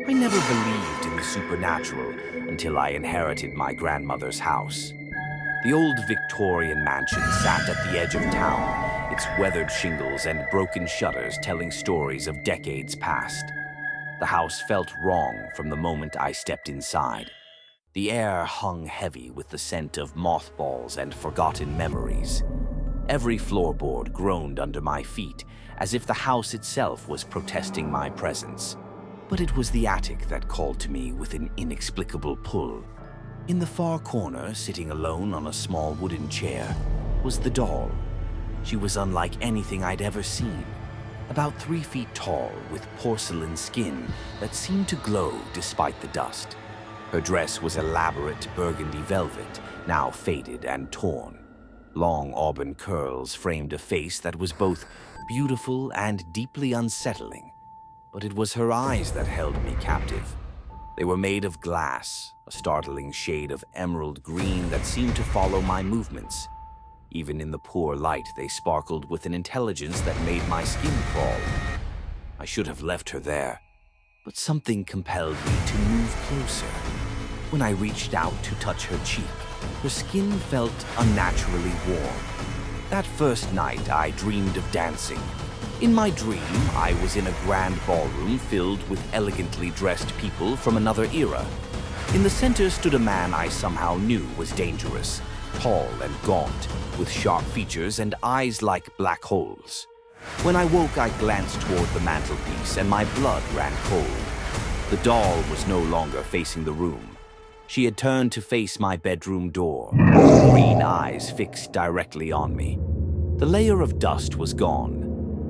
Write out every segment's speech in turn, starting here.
I never believed in the supernatural until I inherited my grandmother's house. The old Victorian mansion sat at the edge of town, its weathered shingles and broken shutters telling stories of decades past. The house felt wrong from the moment I stepped inside. The air hung heavy with the scent of mothballs and forgotten memories. Every floorboard groaned under my feet, as if the house itself was protesting my presence. But it was the attic that called to me with an inexplicable pull. In the far corner, sitting alone on a small wooden chair, was the doll. She was unlike anything I'd ever seen. About 3 feet tall, with porcelain skin that seemed to glow despite the dust. Her dress was elaborate burgundy velvet, now faded and torn. Long auburn curls framed a face that was both beautiful and deeply unsettling. But it was her eyes that held me captive. They were made of glass, a startling shade of emerald green that seemed to follow my movements. Even in the poor light, they sparkled with an intelligence that made my skin crawl. I should have left her there, but something compelled me to move closer. When I reached out to touch her cheek, her skin felt unnaturally warm. That first night, I dreamed of dancing. In my dream, I was in a grand ballroom filled with elegantly dressed people from another era. In the center stood a man I somehow knew was dangerous, tall and gaunt, with sharp features and eyes like black holes. When I woke, I glanced toward the mantelpiece and my blood ran cold. The doll was no longer facing the room. She had turned to face my bedroom door, green eyes fixed directly on me. The layer of dust was gone.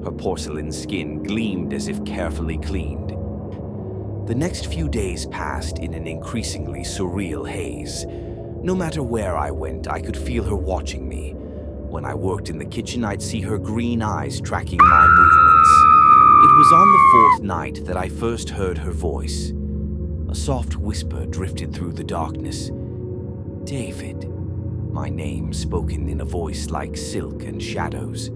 Her porcelain skin gleamed as if carefully cleaned. The next few days passed in an increasingly surreal haze. No matter where I went, I could feel her watching me. When I worked in the kitchen, I'd see her green eyes tracking my movements. It was on the 4th night that I first heard her voice. A soft whisper drifted through the darkness. "David," my name spoken in a voice like silk and shadows.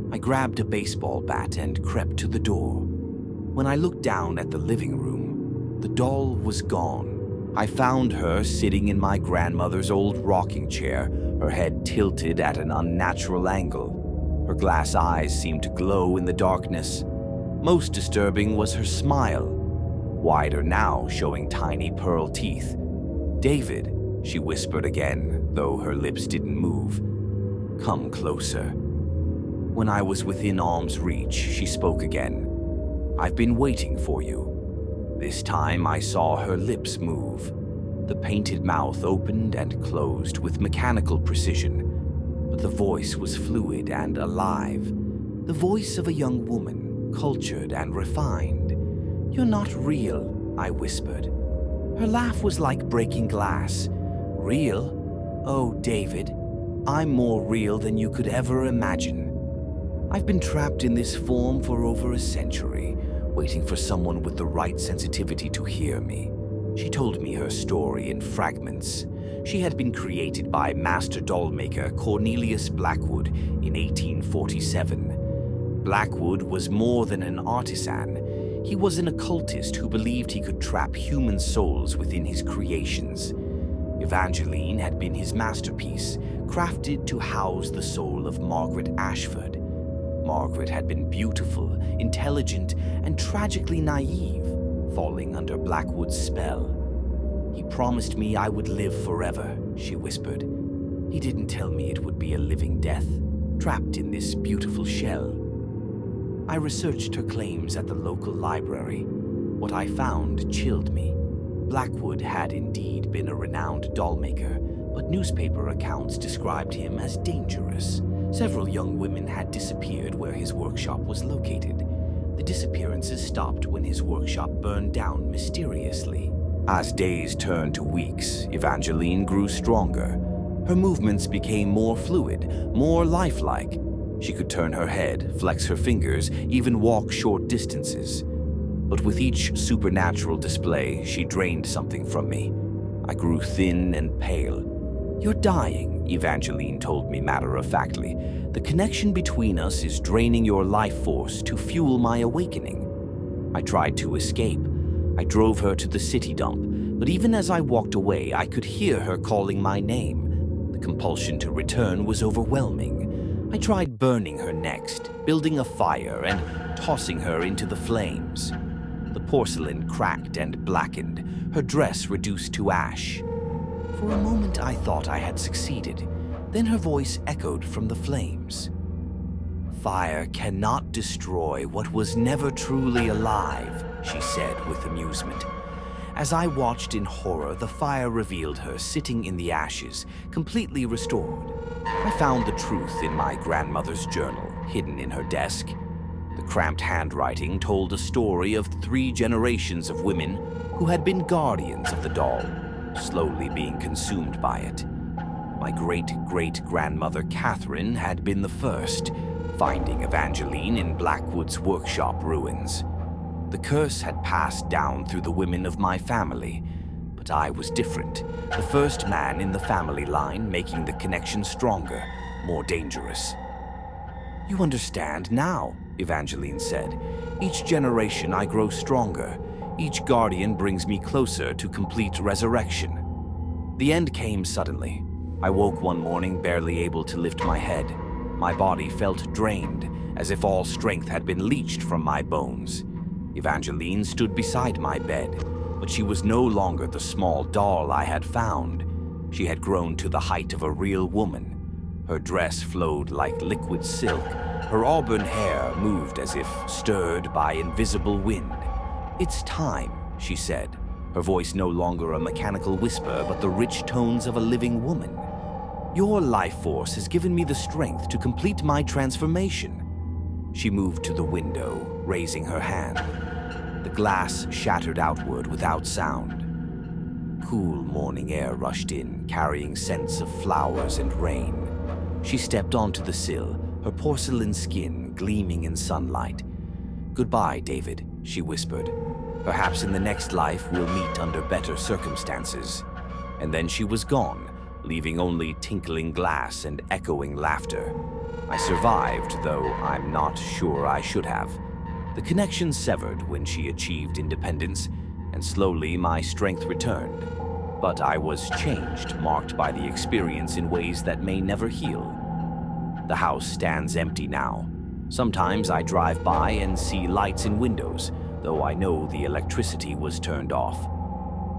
I grabbed a baseball bat and crept to the door. When I looked down at the living room, the doll was gone. I found her sitting in my grandmother's old rocking chair, her head tilted at an unnatural angle. Her glass eyes seemed to glow in the darkness. Most disturbing was her smile, wider now, showing tiny pearl teeth. "David," she whispered again, though her lips didn't move. "Come closer." When I was within arm's reach, she spoke again. "I've been waiting for you." This time I saw her lips move. The painted mouth opened and closed with mechanical precision, but the voice was fluid and alive. The voice of a young woman, cultured and refined. "You're not real," I whispered. Her laugh was like breaking glass. "Real? Oh, David, I'm more real than you could ever imagine. I've been trapped in this form for over a century, waiting for someone with the right sensitivity to hear me." She told me her story in fragments. She had been created by master dollmaker Cornelius Blackwood in 1847. Blackwood was more than an artisan. He was an occultist who believed he could trap human souls within his creations. Evangeline had been his masterpiece, crafted to house the soul of Margaret Ashford. Margaret had been beautiful, intelligent, and tragically naive, falling under Blackwood's spell. "He promised me I would live forever," she whispered. "He didn't tell me it would be a living death, trapped in this beautiful shell." I researched her claims at the local library. What I found chilled me. Blackwood had indeed been a renowned dollmaker, but newspaper accounts described him as dangerous. Several young women had disappeared where his workshop was located. The disappearances stopped when his workshop burned down mysteriously. As days turned to weeks, Evangeline grew stronger. Her movements became more fluid, more lifelike. She could turn her head, flex her fingers, even walk short distances. But with each supernatural display, she drained something from me. I grew thin and pale. "You're dying," Evangeline told me matter-of-factly. "The connection between us is draining your life force to fuel my awakening." I tried to escape. I drove her to the city dump, but even as I walked away, I could hear her calling my name. The compulsion to return was overwhelming. I tried burning her next, building a fire and tossing her into the flames. The porcelain cracked and blackened, her dress reduced to ash. For a moment I thought I had succeeded. Then her voice echoed from the flames. "Fire cannot destroy what was never truly alive," she said with amusement. As I watched in horror, the fire revealed her sitting in the ashes, completely restored. I found the truth in my grandmother's journal, hidden in her desk. The cramped handwriting told a story of 3 generations of women who had been guardians of the doll, slowly being consumed by it. My great-great-grandmother Catherine had been the first, finding Evangeline in Blackwood's workshop ruins. The curse had passed down through the women of my family, but I was different, the first man in the family line, making the connection stronger, more dangerous. "You understand now," Evangeline said. "Each generation I grow stronger. Each guardian brings me closer to complete resurrection." The end came suddenly. I woke one morning barely able to lift my head. My body felt drained, as if all strength had been leached from my bones. Evangeline stood beside my bed, but she was no longer the small doll I had found. She had grown to the height of a real woman. Her dress flowed like liquid silk. Her auburn hair moved as if stirred by invisible wind. "It's time," she said, her voice no longer a mechanical whisper but the rich tones of a living woman. "Your life force has given me the strength to complete my transformation." She moved to the window, raising her hand. The glass shattered outward without sound. Cool morning air rushed in, carrying scents of flowers and rain. She stepped onto the sill, her porcelain skin gleaming in sunlight. "Goodbye, David," she whispered. "Perhaps in the next life we'll meet under better circumstances." And then she was gone, leaving only tinkling glass and echoing laughter. I survived, though I'm not sure I should have. The connection severed when she achieved independence, and slowly my strength returned. But I was changed, marked by the experience in ways that may never heal. The house stands empty now. Sometimes I drive by and see lights in windows, though I know the electricity was turned off.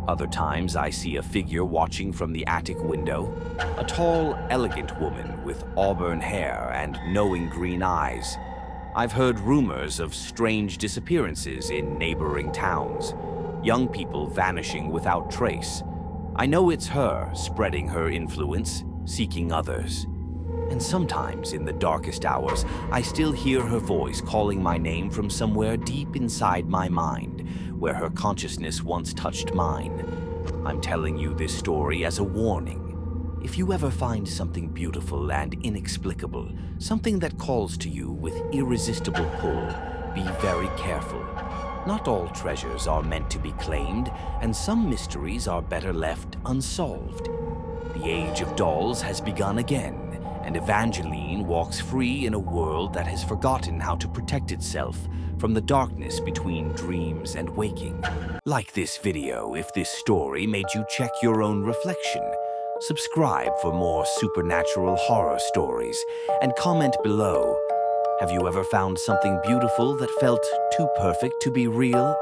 Other times I see a figure watching from the attic window, a tall, elegant woman with auburn hair and knowing green eyes. I've heard rumors of strange disappearances in neighboring towns, young people vanishing without trace. I know it's her, spreading her influence, seeking others. And sometimes, in the darkest hours, I still hear her voice calling my name from somewhere deep inside my mind, where her consciousness once touched mine. I'm telling you this story as a warning. If you ever find something beautiful and inexplicable, something that calls to you with irresistible pull, be very careful. Not all treasures are meant to be claimed, and some mysteries are better left unsolved. The age of dolls has begun again, and Evangeline walks free in a world that has forgotten how to protect itself from the darkness between dreams and waking. Like this video if this story made you check your own reflection. Subscribe for more supernatural horror stories, and comment below. Have you ever found something beautiful that felt too perfect to be real?